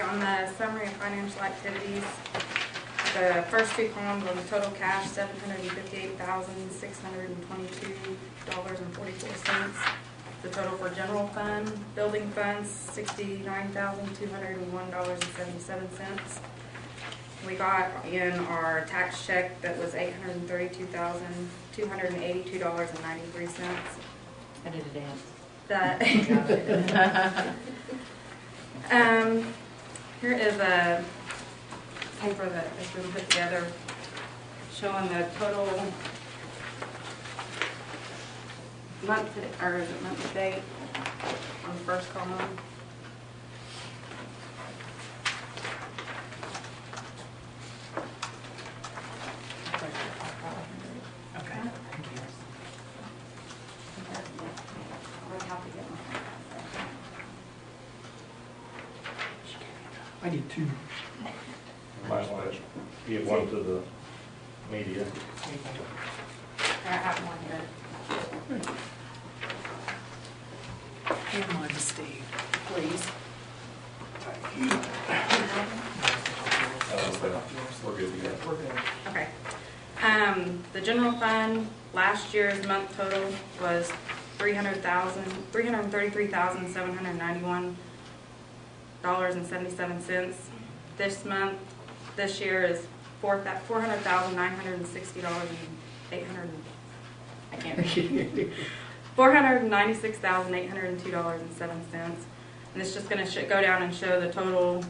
Okay, on the summary of financial activities, the first two columns on the total cash, $758,622.44. The total for general fund, building funds, $69,201.77. We got in our tax check that was $832,282.93. I did a dance. That here is a paper that has been put together showing the total month to, or is it month to date on the first column. Okay. I need two. Might want to give one to the media. I have one here. Hand mine to Steve, please. We're good to go. We're good. Okay. The general fund, last year's month total was $333,791.77. This year is $496,802.07. And it's just going to go down and show the total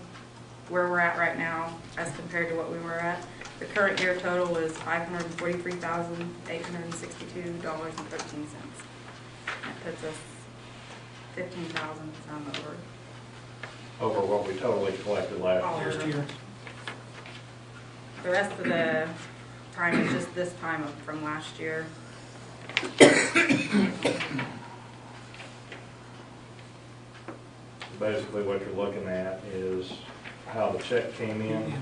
where we're at right now as compared to what we were at. The current year total is $543,862.13. That puts us 15,000 some over. Over what we totally collected last year. The rest of the time is just this time from last year. Basically what you're looking at is how the check came in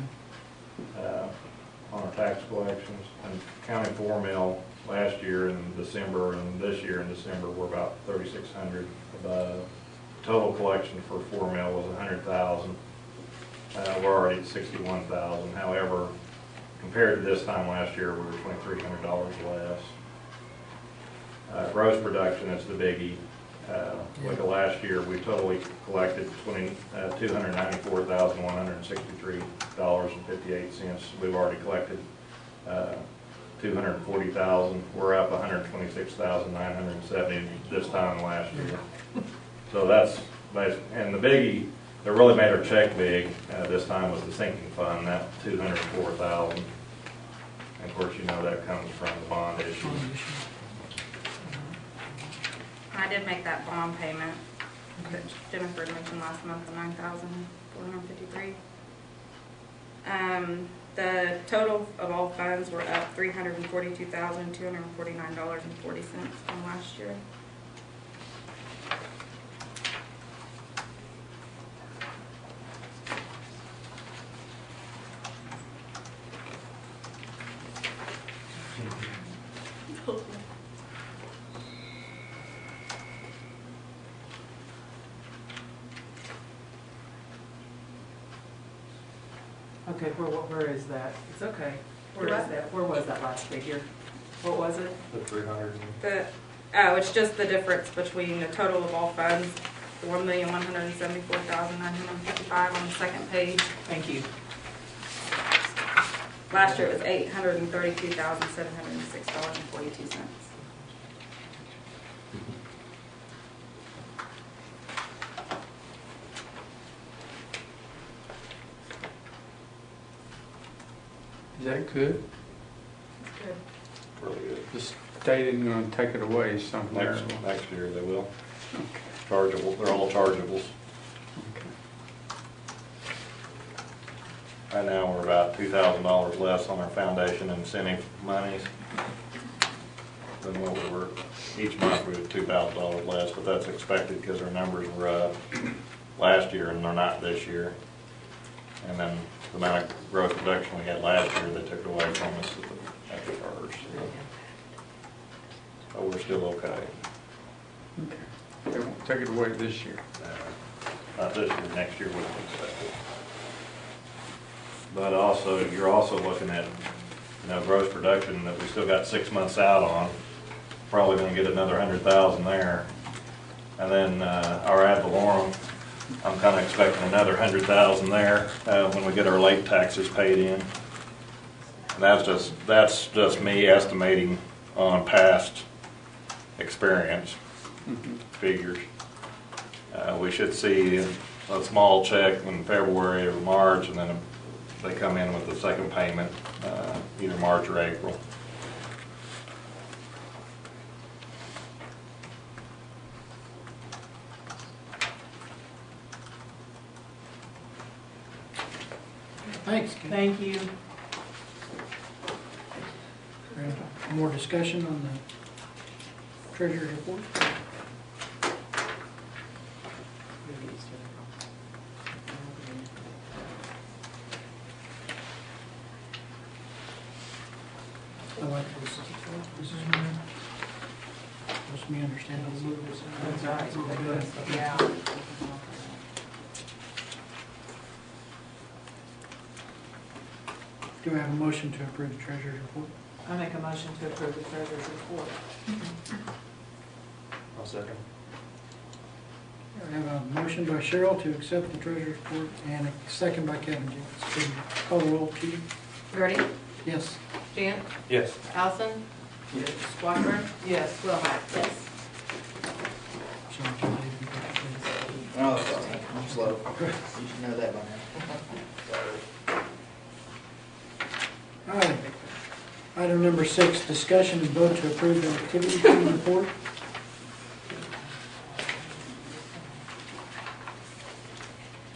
on our tax collections. And county 4 mil last year in December and this year in December were about 3,600 above. Total collection for 4 mil was 100,000. We're already at 61,000. However, compared to this time last year, we were $2,300 less. Gross production is the biggie. Like last year, we totally collected $294,163.58. We've already collected $240,000. We're up $126,970 this time last year. So that's basic. And the biggie that really made our check big this time was the sinking fund, that $204,000. And of course, you know that comes from the bond issue. I did make that bond payment that Jennifer mentioned last month, the $9,453. The total of all funds were up $342,249.40 from last year. Okay, where is that? It's okay. Where What? is that? Where was that last figure? What was it? The 300. It's just the difference between the total of all funds, the $1,174,955 on the second page. Thank you. Last year it was $832,706.42. Is that good? That's good. Really good. The state isn't going to take it away somewhere. Next year they will. Okay. Chargeable. They're all chargeables. Okay. Right now we're about $2,000 less on our foundation incentive monies than what we were. Each month we were $2,000 less, but that's expected because our numbers were up last year and they're not this year. And then the amount of growth production we had last year, they took it away from us at the first. So we're still okay. Okay. They won't take it away this year. Not this year, next year we can expect it. But also, you're also looking at, gross production that we still got 6 months out on. Probably gonna get another 100,000 there. And then, our ad valorem, I'm kinda expecting another 100,000 there, when we get our late taxes paid in. And that's just me estimating on past experience figures. We should see a small check in February or March, and then they come in with the second payment, either March or April. Thanks, Ken. Thank you. More discussion on the treasurer's report? I like this. This is mine. Helps me understand a little bit. That's right. Yeah. Do I have a motion to approve the treasurer's report? I make a motion to approve the treasurer's report. I'll second. I have a motion by Cheryl to accept the treasurer's report and a second by Kevin Jenkins. Can you call the roll, Chief? Ready? Yes. Jan? Yes. Allison? Yes. Washburn? Yes. Wilhite? Yes. Sorry, can I even get it, please? Oh, sorry, I'm slow. You should know that by now. All right. Item number 6, discussion and vote to approve the activity team report.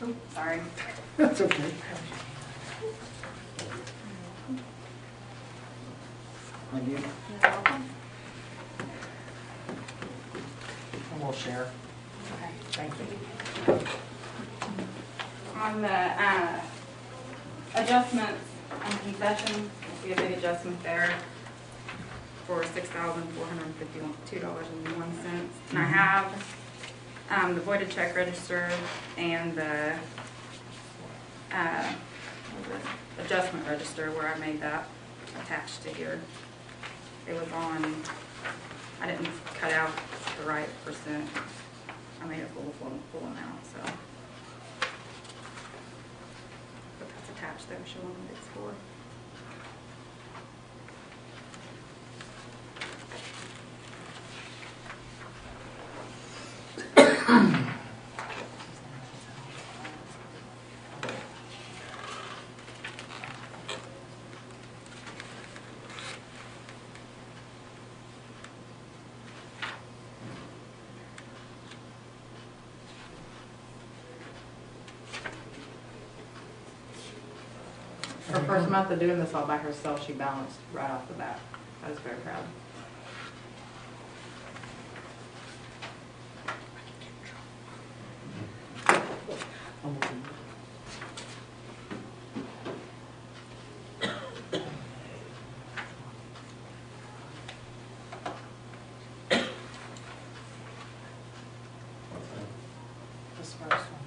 Oh, sorry. That's okay. Thank you. You're welcome. And we'll share. Okay, thank you. On the adjustments and concessions, we have a big adjustment there for $6,452.01. And I have the voided check register and the what was it? Adjustment register where I made that attached to here. It was on, I didn't cut out the right percent. I made a full amount, so. But that's attached there, showing what it's for. Her first month of doing this all by herself, she balanced right off the bat. I was very proud. This first one.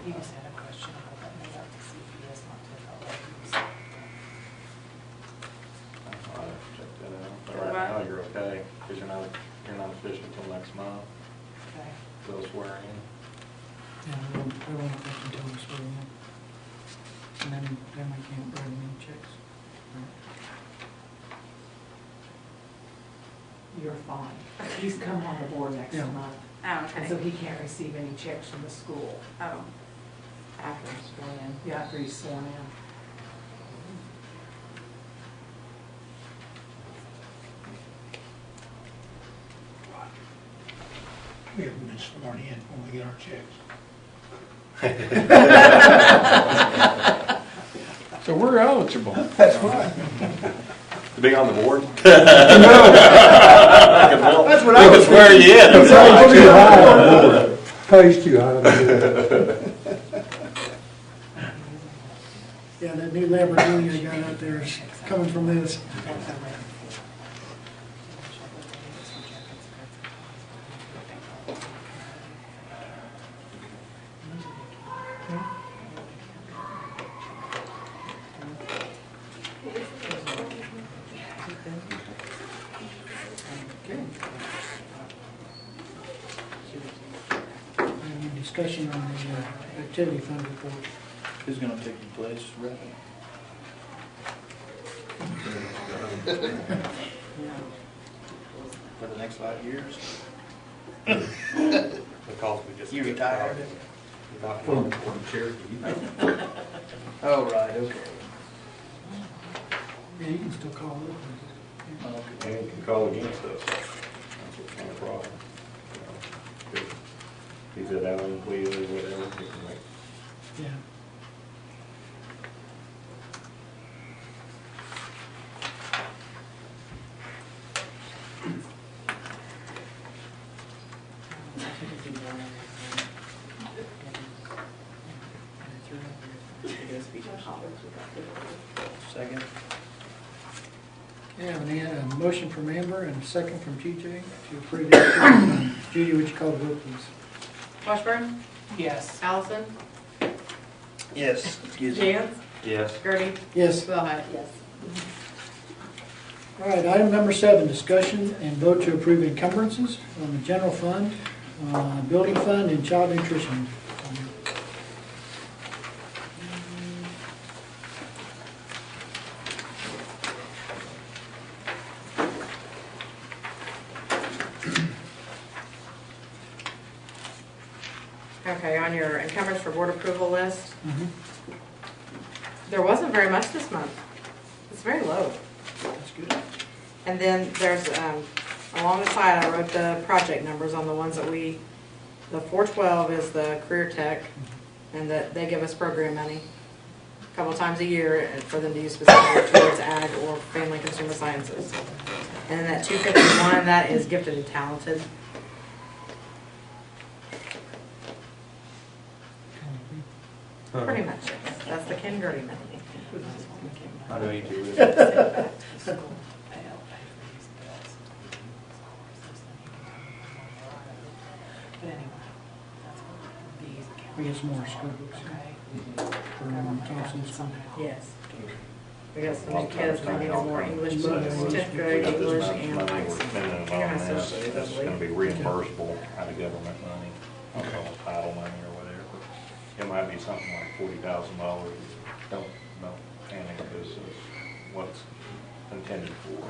You just had a question about that made out to CPS, not to the I'll have to check that out. But right now, you're okay, because you're not official until next month. Okay. They'll swear in. Yeah, I won't wait until we swear in. And then we can't write any checks. You're fine. He's coming on the board next Yeah. month, Oh, and so okay. he can't receive any checks from the school Oh, after he's sworn in. Yeah, after he's sworn in. We haven't been sworn in when we get our checks. So we're eligible. That's right. To be on the board? That's what I was Swear you in. Pays too high. Yeah, that new Lamborghini I got out there is coming from this. discussion on the activity fund report. Who's gonna take your place, Rick? For the next 5 years? Because we just. You retired? Not from Cherokee. Oh, right, okay. Yeah, you can still call it. Okay. And you can call against us. That's what's kind of problem. You know, if he's at Allen, Cleo, or whatever, he can make. Yeah. Second? We have a motion from Amber and a second from TJ to approve the activity fund. Judy, would you call the vote, please? Washburn, Yes. Allison, Yes. Excuse me. Jans, Yes. Gertie, Yes. Willhite. Yes. All right, item number 7, discussion and vote to approve encumbrances on the general fund, building fund, and child nutrition. Okay, on your encumbrance for board approval list, Mhm. there wasn't very much this month. It's very low. That's good. And then there's, along the side, I wrote the project numbers on the ones that the 412 is the career tech, and that they give us program money a couple times a year for them to use specifically towards ag or family consumer sciences. And then that 251, that is gifted and talented. Pretty much, that's the Ken Gertie money. I know you do. But anyway, that's what these accounts. We get some more school books. Okay. For Thompson's. Yes. We got some new kids, we need more English So, books, 10th we grade got English this much and money like. we're spending it on this, that's gonna be reimbursable out of government money, title money or whatever. It might be something like $40,000, don't panic, this is what it's intended for.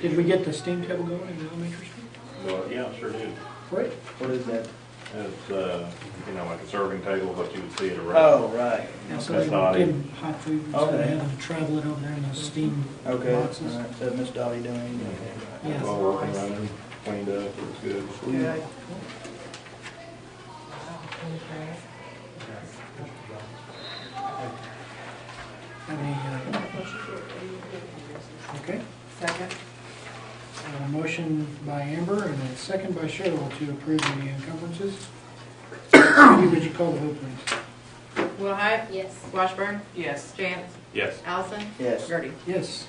Did we get the steam table going in the elementary school? Well, yeah, sure did. Great. What is that? It's, like a serving table, but you would see at a Oh, restaurant. right. Yeah, so That's they not give it. them hot food instead of Okay. having to travel it over there in those steam Okay, all boxes. right. So Miss Dottie doing? Yeah. All working, running, cleaned up, it's good. Good. Okay. Second. A motion by Amber and a second by Cheryl to approve the encumbrances. Judy, would you call the vote, please? Willhite, Yes. Washburn, Yes. Jans, Yes. Allison, Yes. Gertie. Yes.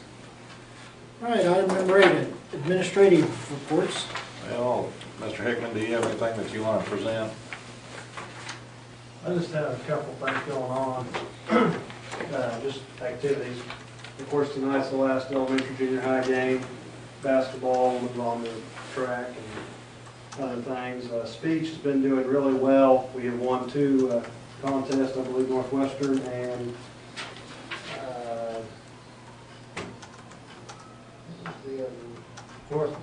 All right, item number 8, administrative reports. Well, Mr. Hickman, do you have anything that you want to present? I just have a couple things going on, just activities. Of course, tonight's the last elementary junior high game, basketball, moving on to track and other things. Speech has been doing really well. We have won 2 contests, I believe Northwestern and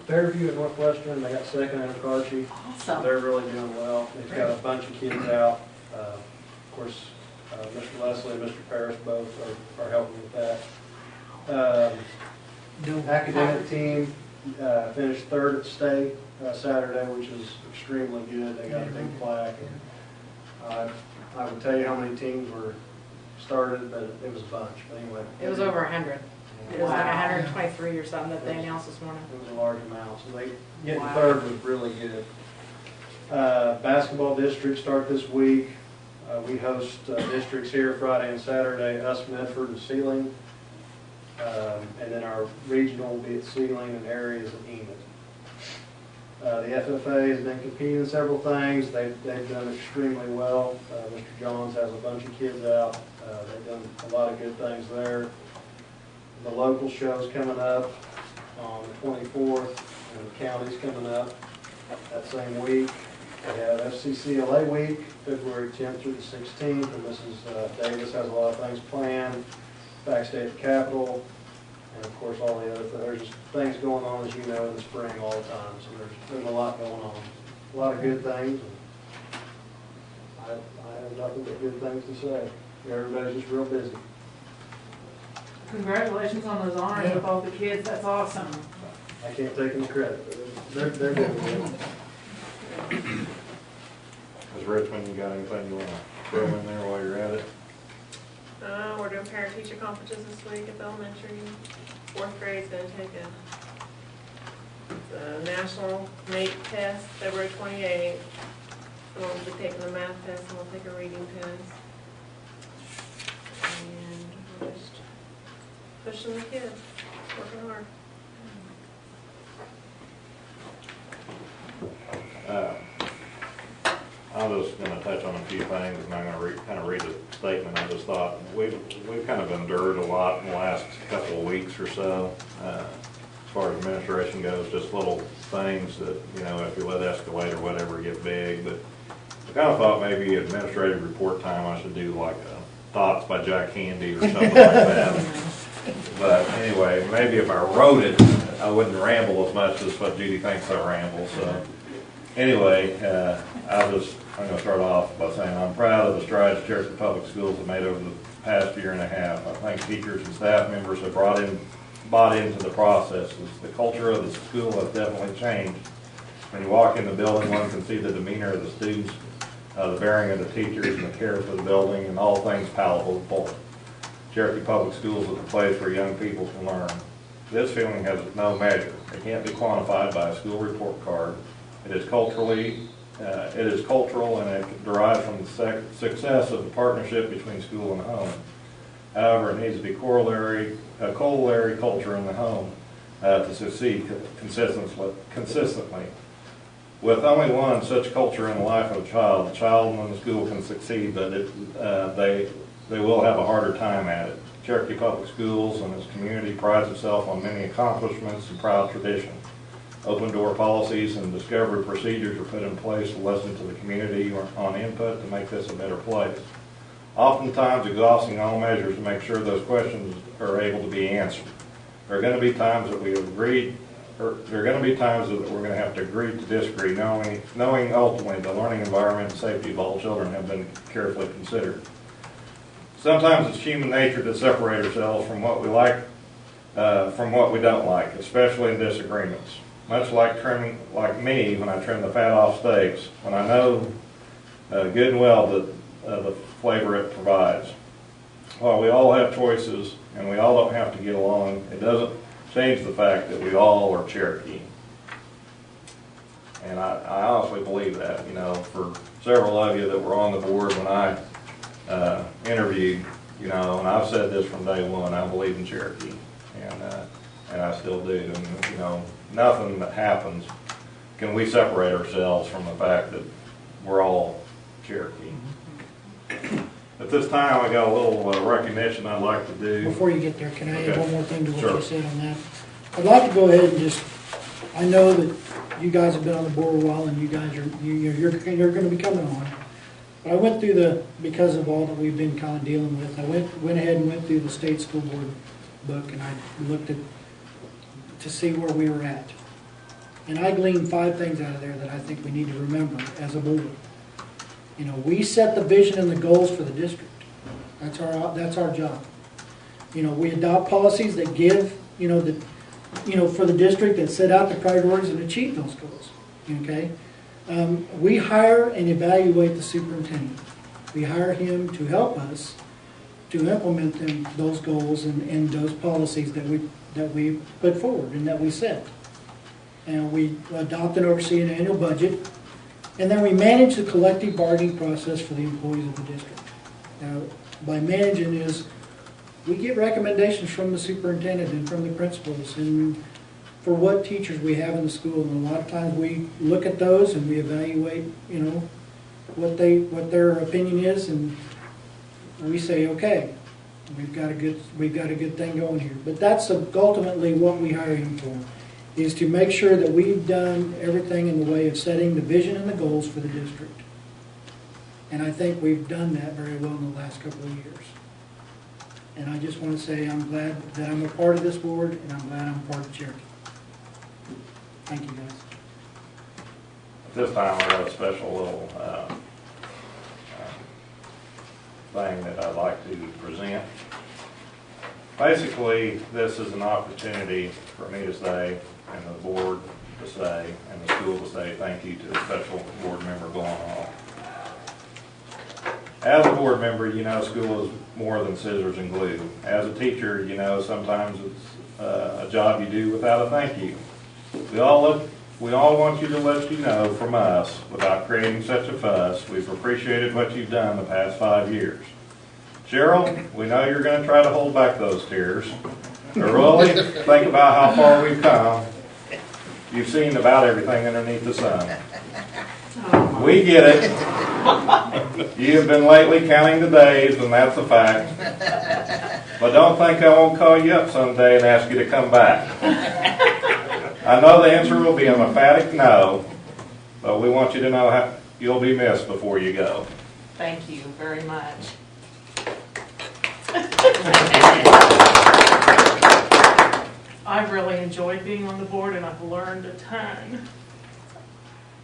Fairview and Northwestern. They got second in Archie. Awesome. They're really doing well. They've got a bunch of kids out. Of course, Mr. Leslie and Mr. Parrish both are helping with that. Academic team finished 3rd at state Saturday, which is extremely good. They got a big plaque. And, I would tell you how many teams were started, but it was a bunch. But anyway, It was over 100. It was like Wow. 123 or something that they announced this morning. It was a large amount, so getting Wow. 3rd was really good. Basketball districts start this week. We host districts here Friday and Saturday, us, Medford, and Sealing. And then our regional will be at Sealing and areas at Enid. The FFA has been competing in several things. They've done extremely well. Mr. Johns has a bunch of kids out. They've done a lot of good things there. The local show's coming up on the 24th, and the county's coming up that same week. We have FCCLA week, February 10th through the 16th, and Mrs. Davis has a lot of things planned, backstage at the Capitol, and of course all the other, there's just things going on, as you know, in the spring all the time, so there's a lot going on. A lot of good things, and I have nothing but good things to say. Everybody's just real busy. Congratulations on those honors with all the kids, that's awesome. I can't take any credit, but they're doing it. Ms. Richmond, you got anything you want to throw in there while you're at it? We're doing parent-teacher conferences this week at the elementary. 4th grade's gonna take a national MATE test, February 28th. We'll be taking the math test and we'll take a reading test. And we're just pushing the kids, working hard. I'm just going to touch on a few things, and I'm going to kind of read the statement. I just thought we've kind of endured a lot in the last couple of weeks or so, as far as administration goes. Just little things that, you know, if you let escalate or whatever, get big. But I kind of thought maybe administrative report time I should do like thoughts by Jack Handy or something like that. But anyway, maybe if I wrote it, I wouldn't ramble as much as what Judy thinks I ramble. So anyway, I'm going to start off by saying I'm proud of the strides Cherokee Public Schools have made over the past year and a half. I think teachers and staff members have bought into the processes. The culture of the school has definitely changed. When you walk in the building, one can see the demeanor of the students, the bearing of the teachers, and the care for the building, and all things palatable and full. Cherokee Public Schools is a place where young people can learn. This feeling has no measure. It can't be quantified by a school report card. It is cultural, and it derives from the success of the partnership between school and home. However, it needs to be a corollary culture in the home to succeed consistently. With only one such culture in the life of a child, the child and the school can succeed, but they will have a harder time at it. Cherokee Public Schools and its community prides itself on many accomplishments and proud traditions. Open door policies and discovery procedures are put in place to listen to the community on input to make this a better place. Oftentimes exhausting all measures to make sure those questions are able to be answered. There are going to be times that we're going to have to agree to disagree, knowing ultimately the learning environment and safety of all children have been carefully considered. Sometimes it's human nature to separate ourselves from what we like, from what we don't like, especially in disagreements. Much like me when I trim the fat off steaks, when I know good and well the flavor it provides. While we all have choices and we all don't have to get along, it doesn't change the fact that we all are Cherokee. And I honestly believe that. You know, for several of you that were on the board when I interviewed, you know, and I've said this from day one, I believe in Cherokee, and I still do. And you know, nothing that happens can we separate ourselves from the fact that we're all Cherokee. At this time, I got a little recognition I'd like to do. Before you get there, can I add one more thing to what Sure. you said on that? I'd like to go ahead and just, I know that you guys have been on the board a while and you guys you're going to be coming on. But I went through because of all that we've been kind of dealing with, I went ahead and went through the state school board book and I looked to see where we were at. And I gleaned 5 things out of there that I think we need to remember as a board. You know, we set the vision and the goals for the district. That's our job. You know, we adopt policies that give, for the district that set out the priorities and achieve those goals. Okay? We hire and evaluate the superintendent. We hire him to help us to implement those goals and those policies that we put forward and that we set. And we adopt and oversee an annual budget. And then we manage the collective bargaining process for the employees of the district. Now, by managing is, we get recommendations from the superintendent and from the principals and for what teachers we have in the school. And a lot of times we look at those and we evaluate, what their opinion is, and we say, okay, We've got a good thing going here. But that's ultimately what we hire him for, is to make sure that we've done everything in the way of setting the vision and the goals for the district. And I think we've done that very well in the last couple of years. And I just want to say I'm glad that I'm a part of this board, and I'm glad I'm part of Cherokee. Thank you, guys. At this time, I have a special little thing that I'd like to present. Basically, this is an opportunity for me to say, and the board to say, and the school to say thank you to a special board member going on. As a board member, you know school is more than scissors and glue. As a teacher, you know sometimes it's a job you do without a thank you. We all want you to let you know from us, without creating such a fuss, we've appreciated what you've done the past 5 years. Cheryl, we know you're going to try to hold back those tears, but really think about how far we've come. You've seen about everything underneath the sun. We get it. You have been lately counting the days, and that's a fact. But don't think I won't call you up someday and ask you to come back. I know the answer will be an emphatic no, but we want you to know how you'll be missed before you go. Thank you very much. I've really enjoyed being on the board, and I've learned a ton.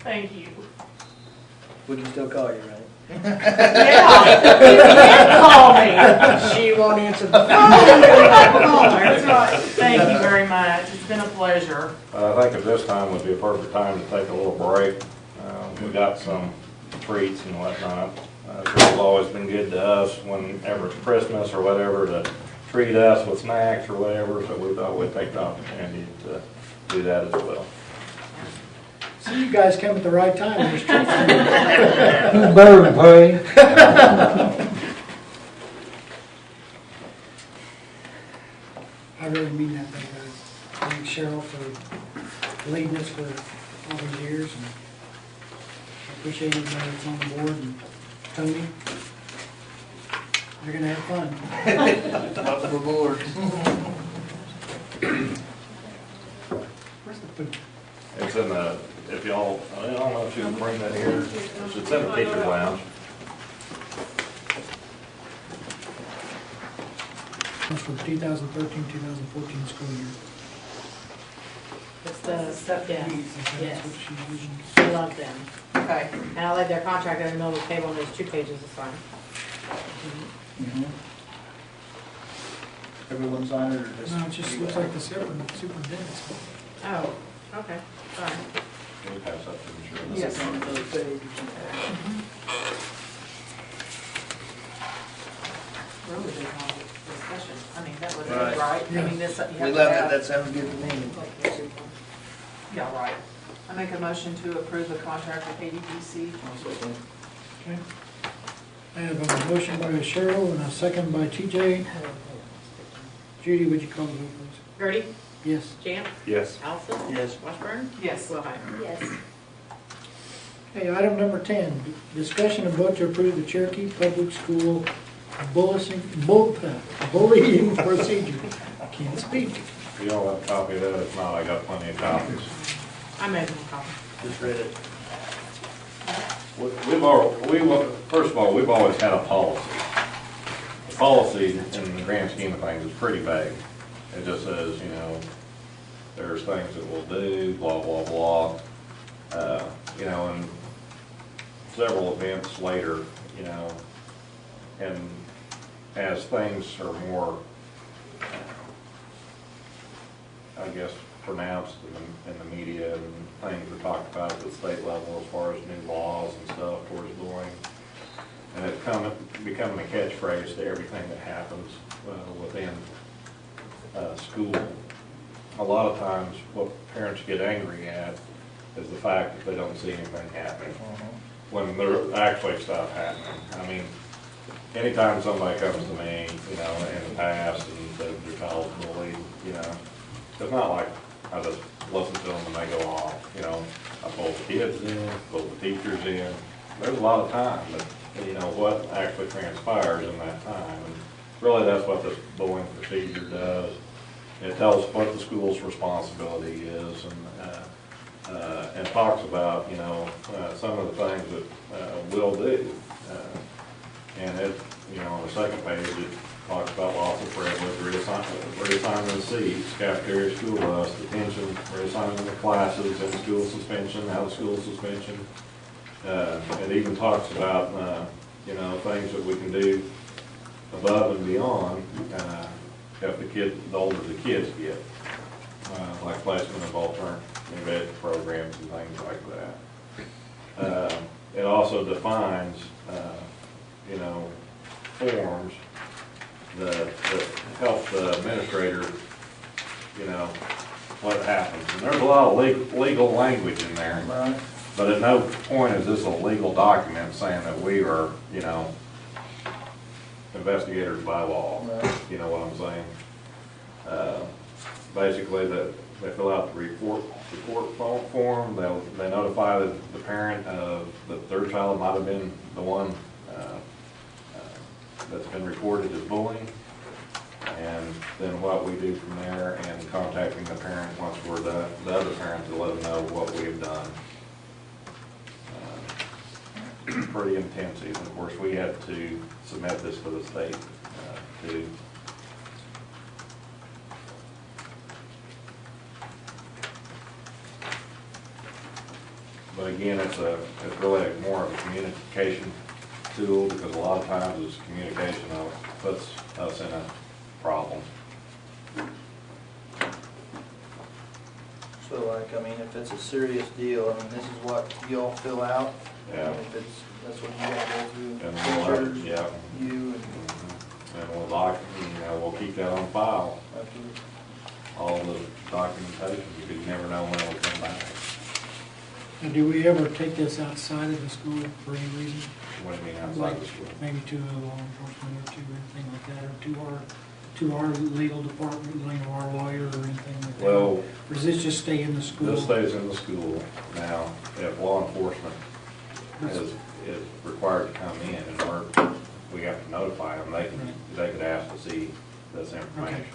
Thank you. We can still call you, right? Yeah, you can call me. She won't answer the phone. That's right. Thank you very much. It's been a pleasure. I think at this time would be a perfect time to take a little break. We got some treats and whatnot. It's always been good to us whenever it's Christmas or whatever to treat us with snacks or whatever, so we thought we'd take the opportunity to do that as well. So you guys come at the right time. There's treats. Who's better to pay? I really mean that, though, guys. Thank Cheryl for leading us for all these years, and I appreciate everybody that's on the board, and Tony. You're gonna have fun. Top of the board. Where's the food? It's in the, if y'all, I don't know if you can bring that here, it's in the teacher's lounge. That's for the 2013-2014 school year. It's the stuff, yeah. That's Yes. what she's using. I love them. Okay. And I like their contract in the middle of the table, and there's 2 pages to sign. Everyone sign it or just? No, it just looks like the superintendent's. Oh, okay, sorry. Can we pass up to the chair? Yes. On another page. Really big long discussion. I mean, that would be Right. right. I Yeah. mean, this, you have We to love it, have. that sounds good to me. Yeah, right. I make a motion to approve the contract with ADPC. Okay. I have a motion by Cheryl and a second by TJ. Judy, would you call the vote, please? Gertie, Yes. Jan, Yes. Allison? Yes. Washburn? Yes. Willhite? Yes. Okay, item number 10, discussion and vote to approve the Cherokee Public School bullying procedure. Can't speak. If you all have a copy of that, if not, I got plenty of copies. I made them a copy. Just read it. First of all, we've always had a policy. The policy, in the grand scheme of things, is pretty vague. It just says, you know, there's things that we'll do, blah, blah, blah. You know, and several events later, you know, and as things are more, I guess, pronounced in the media and things are talked about at the state level as far as new laws and stuff towards bullying. And it's becoming a catchphrase to everything that happens within school. A lot of times what parents get angry at is the fact that they don't see anything happening when there's actually stuff happening. I mean, anytime somebody comes to me, you know, in the past and says their child's bullied, you know, it's not like I just listen to them and they go off. You know, I pull the kids in, pull the teachers in. There's a lot of time, but you know what actually transpires in that time. And really that's what this bullying procedure does. It tells what the school's responsibility is and talks about, you know, some of the things that we'll do. And it, you know, on the second page, it talks about loss of privilege, reassignment of seats, cafeteria, school bus, detention, reassignment of classes, and school suspension, out of school suspension. It even talks about, you know, things that we can do above and beyond if the older the kids get, like placement of alternative programs and things like that. It also defines, you know, forms that help the administrator, you know, what happens. And there's a lot of legal language in there. Right. But at no point is this a legal document saying that we are, you know, investigators by law. Right. You know what I'm saying? Basically, they fill out the report form. They notify the parent that their child might have been the one that's been reported as bullying. And then what we do from there, and contacting the parent once we're done, the other parent, to let them know what we have done. Pretty intensive. And of course, we have to submit this to the state too. But again, it's really more of a communication tool, because a lot of times it's communication that puts us in a problem. So like, I mean, if it's a serious deal, I mean, this is what you all fill out. Yeah. If it's, that's what you gotta go through. And we'll, Pictures, yeah. You And we'll keep that on file, and. all the documentation, because you never know when it'll come back. And do we ever take this outside of the school for any reason? What do you mean outside Like the school? maybe to law enforcement or to anything like that, or to our legal department, you know, our lawyer or anything like that? Well, Or does this just stay in the school? this stays in the school. Now, if law enforcement is required to come in and we have to notify them, they could ask to see this information.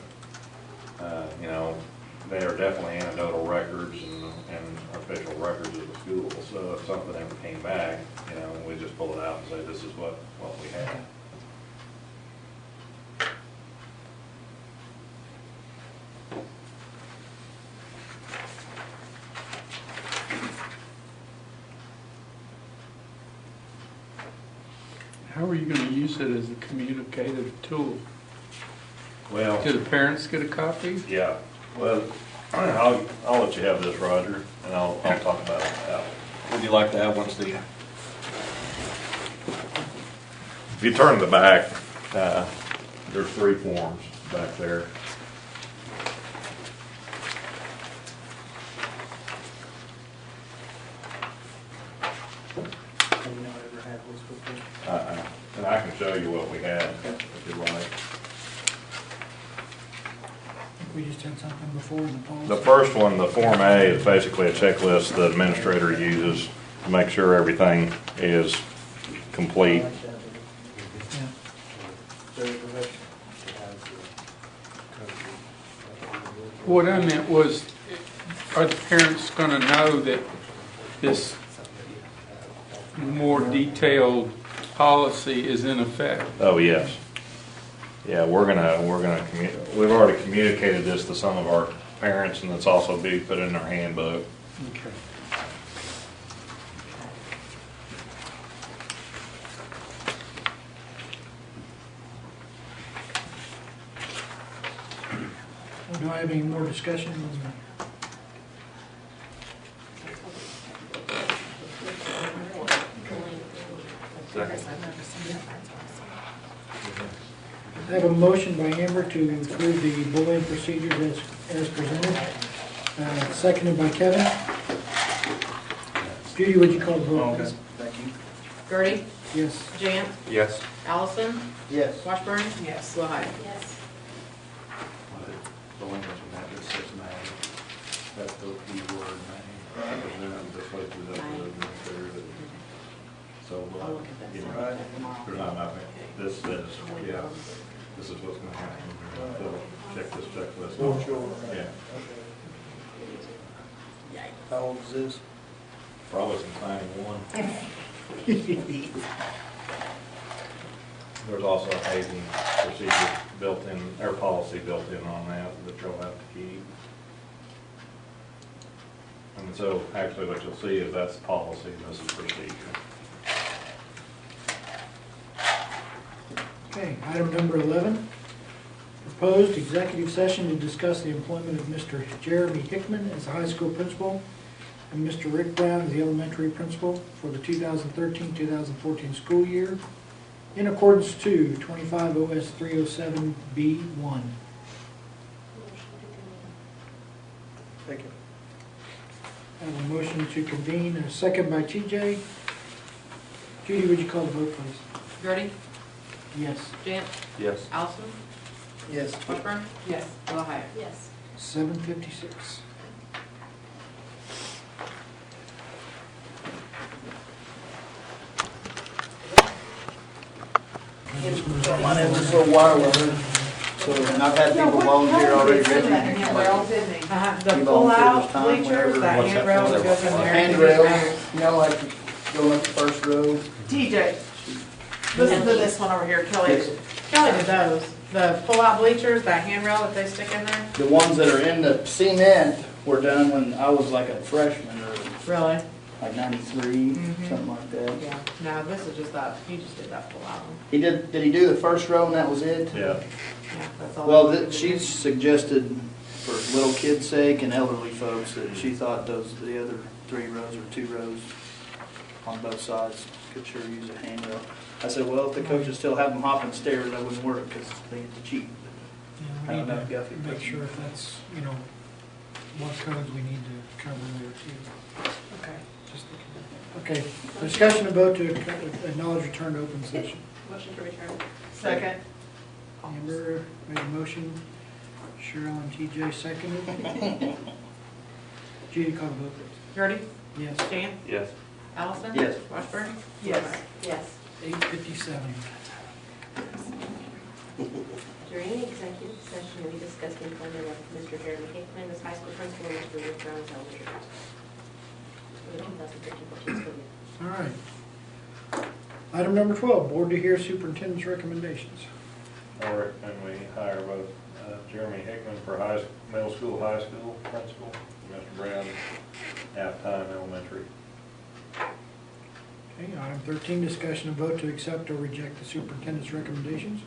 You know, they are definitely anecdotal records and official records of the school. So if something ever came back, you know, we just pull it out and say, this is what we have. How are you gonna use it as a communicative tool? Well, Do the parents get a copy? yeah. Well, I'll let you have this, Roger, and I'll talk about it. Would you like to have one, Steve? If you turn the back, there's 3 forms back there. Have you not ever had this before? And I can show you what we had, if you like. We just had something before in the policy. The first one, the Form A, is basically a checklist the administrator uses to make sure everything is complete. Yeah. What I meant was, are the parents gonna know that this more detailed policy is in effect? Oh, yes. Yeah, we've already communicated this to some of our parents, and it's also being put in our handbook. Okay. Do I have any more discussion? I have a motion by Amber to approve the bullying procedures as presented, seconded by Kevin. Judy, would you call the vote, please? Thank you. Gertie, Yes. Jan, Yes. Allison, Yes. Washburn, Yes. Willhite. Yes. The language in that just says may. That's the key word, may. And then I'm just like, the administrator that, so, I'll look at that you know, tomorrow. I think this says, yeah. This is what's gonna happen. They'll check this checklist. Oh, sure. Yeah, How old is this? probably some signing one. There's also a hazing procedure built in, or policy built in on that you'll have to keep. And so actually what you'll see is that's policy, this is procedure. Okay, item number 11, proposed executive session to discuss the employment of Mr. Jeremy Hickman as the high school principal and Mr. Rick Brown as the elementary principal for the 2013-2014 school year in accordance to 25 OS 307B1. Thank you. I have a motion to convene, a second by TJ. Judy, would you call the vote, please? Gertie? Yes. Jant? Yes. Allison? Yes. Washburn? Yes. Will Hyatt? Yes. 7:56. My name is Phil Wyler, so, and I've had people volunteer already. The You pull volunteer out this time, bleachers, whenever. that What's that handrail for? that goes in there. Handrails, you know, like going up the first row. TJ, listen to this one over here, Kelly. Kelly did those. The pull out bleachers, that handrail that they stick in there. The ones that are in the cement were done when I was like a freshman or Really? like 93, Mhm. something like that. Yeah. No, this is just that, he just did that pull out one. Did he do the first row and that was it? Yeah, Yeah, that's all. Well, she suggested for little kids' sake and elderly folks that she thought the other 3 rows or 2 rows on both sides could sure use a handrail. I said, well, if the coaches still have them hopping stairs, that wouldn't work because they get the cheap. Yeah, I we don't need know if to Guffey make puts- sure if that's, what codes we need to cover there too. Okay. Just looking at that. Okay, discussion about to acknowledge return to open session. Motion to return. Second. Amber made a motion, Cheryl and TJ seconded. Judy, call the vote, please. Gertie? Yes, Jan? Yes. Allison? Yes. Washburn? Yes. Yes. 8:57. During the executive session, we discussed the employment of Mr. Jeremy Hickman as high school principal and Mr. Rick Brown as elementary principal for the 2013-14 school year. All right. Item number 12, board to hear superintendent's recommendations. I recommend we hire both Jeremy Hickman for middle school, high school principal, and Mr. Brown half-time elementary. Okay, item 13, discussion and vote to accept or reject the superintendent's recommendations.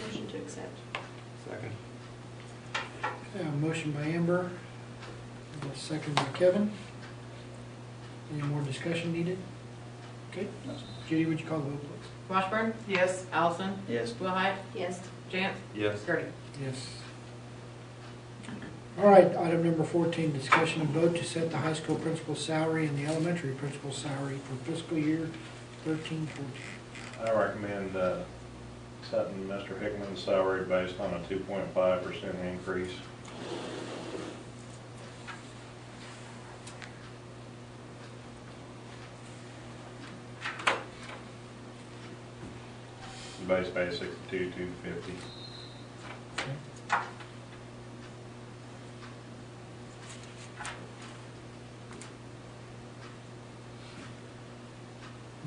Motion to accept. Second. Okay, a motion by Amber, and a second by Kevin. Any more discussion needed? Okay, Judy, would you call the vote, please? Washburn? Yes. Allison? Yes. Will Hyatt? Yes. Jant? Yes. Gertie? Yes. All right, item number 14, discussion and vote to set the high school principal's salary and the elementary principal's salary for fiscal year 13-14. I recommend setting Mr. Hickman's salary based on a 2.5% increase. Base pay $62,250. Okay.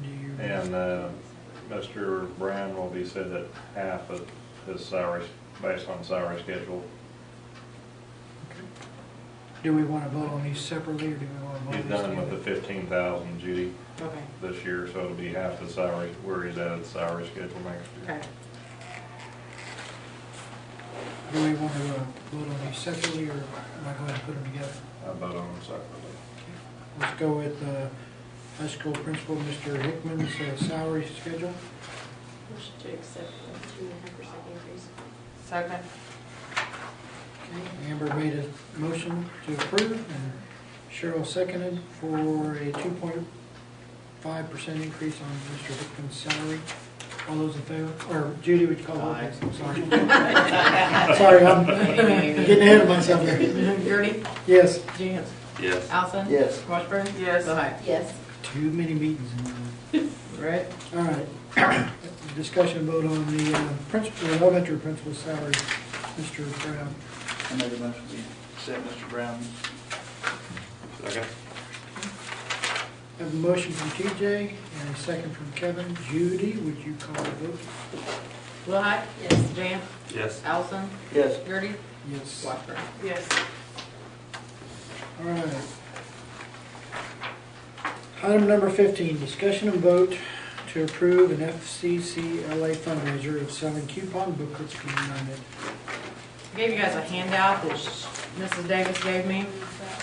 Do you? And Mr. Brown will be set at half of his salary, based on salary schedule. Okay. Do we want to vote on these separately, or do we want to vote He's these done with the together? 15,000, Judy, Okay. this year, so it'll be half the salary, where he's at the salary schedule next year. Okay. Do we want to vote on these separately, or am I going to put them together? I vote on them separately. Let's go with high school principal, Mr. Hickman's salary schedule. Motion to accept the 2.5% increase. Second. Okay, Amber made a motion to approve, and Cheryl seconded for a 2.5% increase on Mr. Hickman's salary. All those in favor? Or Judy, would you call the roll, please? I'm sorry. Sorry, I'm getting ahead of myself here. Gertie? Yes. Jant? Yes. Allison? Yes. Washburn? Yes. Will Hyatt? Yes. Too many meetings in one. Right? All right. discussion vote on the principal, elementary principal salary, Mr. Brown. I made a motion to accept Mr. Brown's. Second. Have a motion from TJ and a second from Kevin. Judy, would you call the vote? Willhite? Yes. Jan? Yes. Allison? Yes. Gertie? Yes. Washburn? Yes. All right. Item number 15, discussion and vote to approve an FCCLA fundraiser of selling coupon booklets for United. I gave you guys a handout that Mrs. Davis gave me.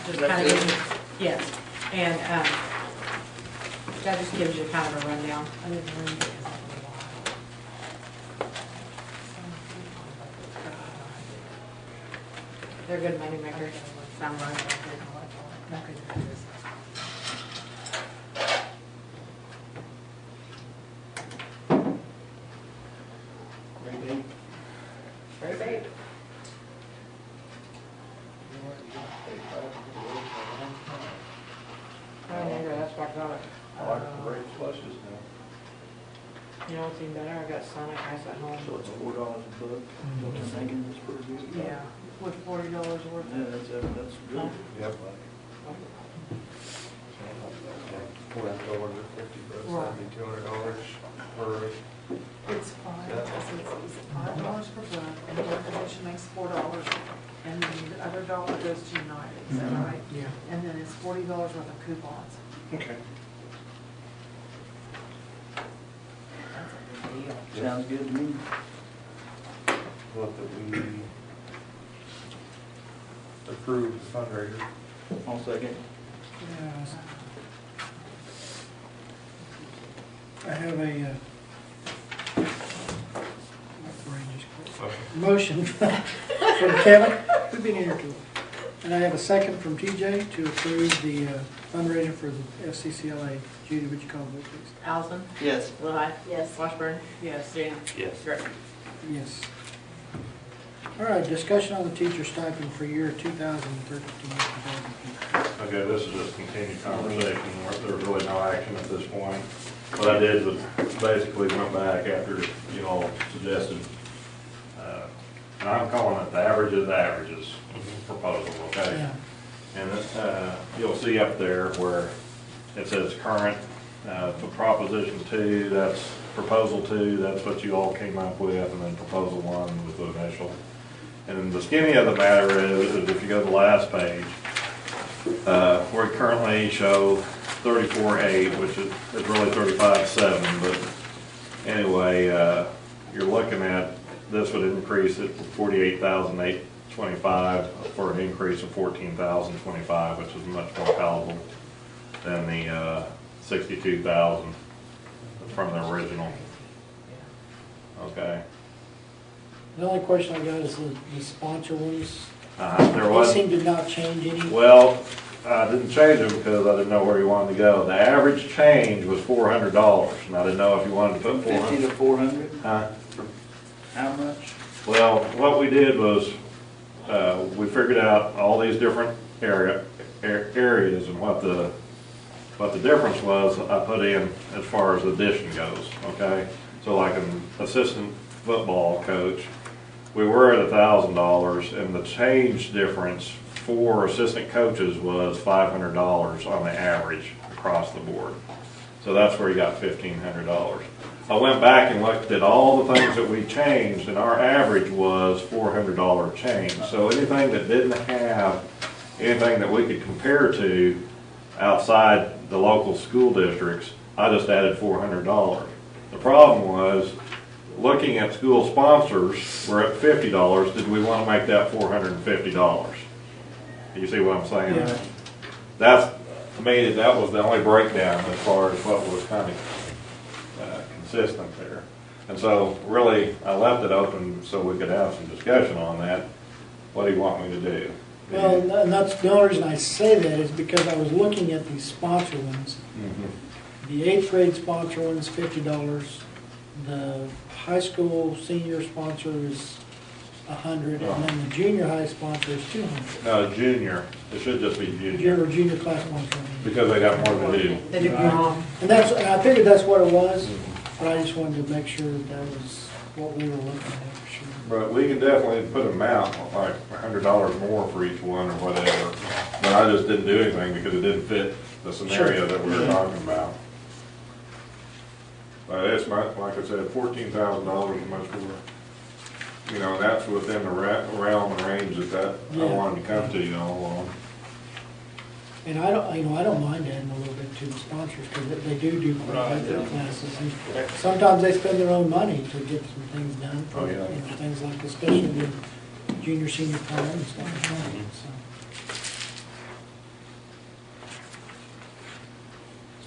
Just kind of gives you, yes. And that just gives you kind of a rundown. I didn't read it because I They're good money makers, sound like. Okay, that is. Very big. Oh, maybe that's what I got it. I like the red flushes now. You know what's even better? I got Sonic Ice at home. So it's $4 a book. What you're thinking is pretty good. Yeah, with $40 worth. Yeah, that's good. Yep. $40 or 50 bucks, that'd be $200 per. It's fine, it's $5 per book, and the organization makes $4, and then the other dollar goes to United, is that right? Yeah. And then it's $40 worth of coupons. Okay. That's a big deal. Sounds good to me. What that we approve the fundraiser. I'll second. Yes. I have a motion from Kevin. We've been here too long. And I have a second from TJ to approve the fundraiser for the FCCLA. Judy, would you call the vote, please? Allison? Yes. Willhite? Yes. Washburn? Yes. Jan? Yes. Gertie? Yes. All right, discussion on the teacher stipend for year 2013. Okay, this is just continued conversation, there's really no action at this point. What I did was basically went back after you all suggested, and I'm calling it the averages proposal, okay? Yeah. And you'll see up there where it says current, for proposition 2, that's proposal 2, that's what you all came up with, and then proposal 1 with the initial. And then the skinny of the matter is if you go to the last page, we currently show 34.8, which is really 35.7, but anyway, you're looking at, this would increase it to 48,825 for an increase of 14,025, which is much more palatable than the 62,000 from the original. Okay. The only question I got is the sponsor ones. There They was. seem to not change any. Well, I didn't change them because I didn't know where you wanted to go. The average change was $400, and I didn't know if you wanted to put 50 to 400? Huh? How much? Well, what we did was, we figured out all these different areas and what the difference was I put in as far as addition goes, okay? So like an assistant football coach, we were at $1,000, and the change difference for assistant coaches was $500 on the average across the board. So that's where you got $1,500. I went back and looked at all the things that we changed, and our average was $400 change. So anything that didn't have anything that we could compare to outside the local school districts, I just added $400. The problem was, looking at school sponsors, we're at $50. Did we want to make that $450? You see what I'm saying? Yeah. That's, to me, that was the only breakdown as far as what was kind of consistent there. And so, really, I left it open so we could have some discussion on that. What do you want me to do? Well, and that's the only reason I say that is because I was looking at these sponsor ones. The 8th grade sponsor one's $50. The high school senior sponsor is $100, and then the junior high sponsor is $200. No, junior. It should just be junior. Junior class sponsor. Because they got more to do. They do wrong. And I figured that's what it was. But I just wanted to make sure that was what we were looking at for sure. But we can definitely put them out, like $100 more for each one or whatever. But I just didn't do anything because it didn't fit the scenario that we were talking about. But it's not, like I said, $14,000 is much more. You know, that's within the realm and range that I wanted to come to you all along. And I don't mind adding a little bit to the sponsors, because they do quite a bit of classes. And sometimes they spend their own money to get some things done. Oh, yeah. Things like, especially with junior, senior prom and stuff like that, so.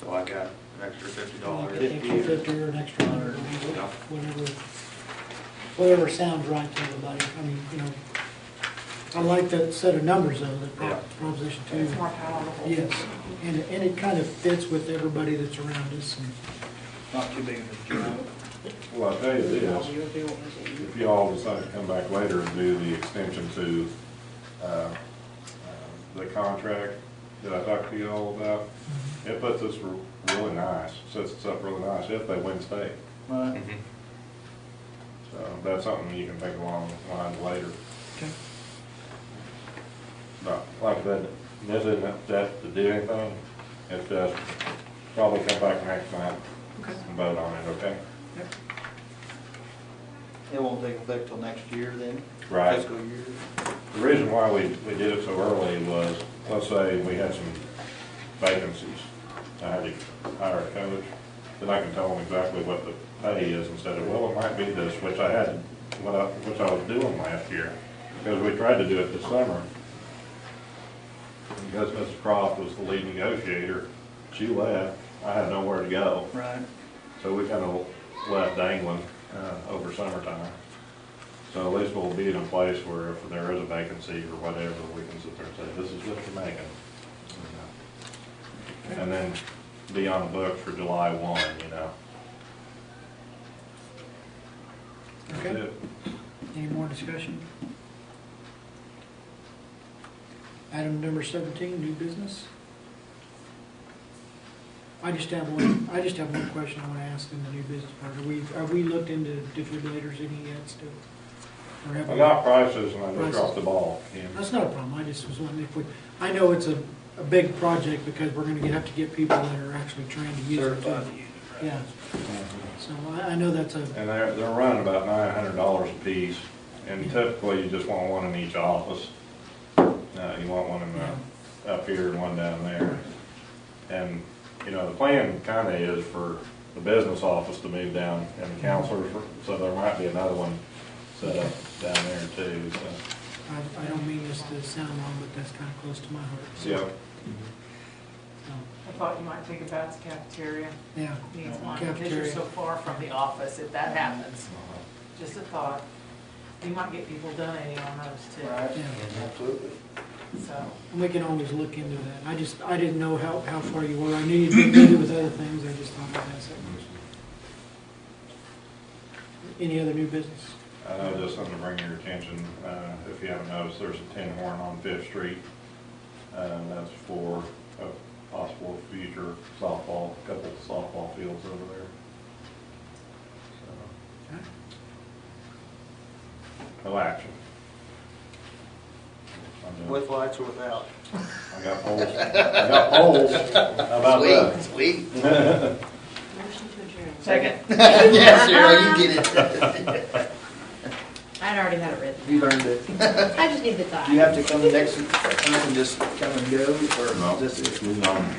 So I got an extra $50. Like an extra 50 or an extra 100, whatever sounds right to everybody. I mean, I like that set of numbers though, that Proposition 2. It's more palatable. Yes, and it kind of fits with everybody that's around us. And Not too big of a job. Well, I'll tell you this, if you all decide to come back later and do the extension to the contract that I talked to you all about, it puts us really nice, sets us up really nice if they win state. Right. So that's something you can think along the lines later. Okay. But like I said, this isn't that to do anything, it's just probably come back next night and vote on it, okay? It won't take effect till next year then? Right. Fiscal year? The reason why we did it so early was, let's say we had some vacancies. I had to hire a coach, then I can tell them exactly what the pay is instead of, well, it might be this, which I was doing last year. Because we tried to do it this summer. Because Mrs. Croft was the lead negotiator, she left, I had nowhere to go. Right. So we kind of left dangling over summertime. So at least we'll be in a place where if there is a vacancy or whatever, we can sit there and say, this is what you're making. And then be on the book for July 1, That's Okay. it. Any more discussion? Item number 17, new business. I just have one question I want to ask in the new business part. Have we looked into defibrillators any yet still? Or have I we? got prices and I just Prices. dropped the ball. Ken. That's not a problem. I just was wondering if I know it's a big project because we're going to have to get people that are actually trained to use it. Certified too. to use it, right? Yeah. So I know that's a, And they're running about $900 a piece, and typically you just want one in each office. You want one in the, up here and one down there. And, the plan kind of is for the business office to move down and the counselors, so there might be another one set up down there too, so. I don't mean this to sound wrong, but that's kind of close to my heart. So, Yep. I thought you might think about the cafeteria. Yeah. Needs one, because you're Cafeteria. so far from the office, if that happens. Just a thought. You might get people donating on those too. Right, Yeah. absolutely. So, And we can always look into that. I didn't know how far you were. I knew you'd been busy with other things. I just thought I'd ask that question. Any other new business? I know just something to bring your attention, if you haven't noticed, there's a tin horn on Fifth Street. That's for a possible future couple of softball fields over there. So, Okay. no action. With lights or without? I got poles. How about that? Sweet. Motion to adjourn. second. Yeah, Sarah, you get it. I'd already had it written. You learned it. I just need the time. Do you have to come next time and just come and go, or No, just? it's moving on.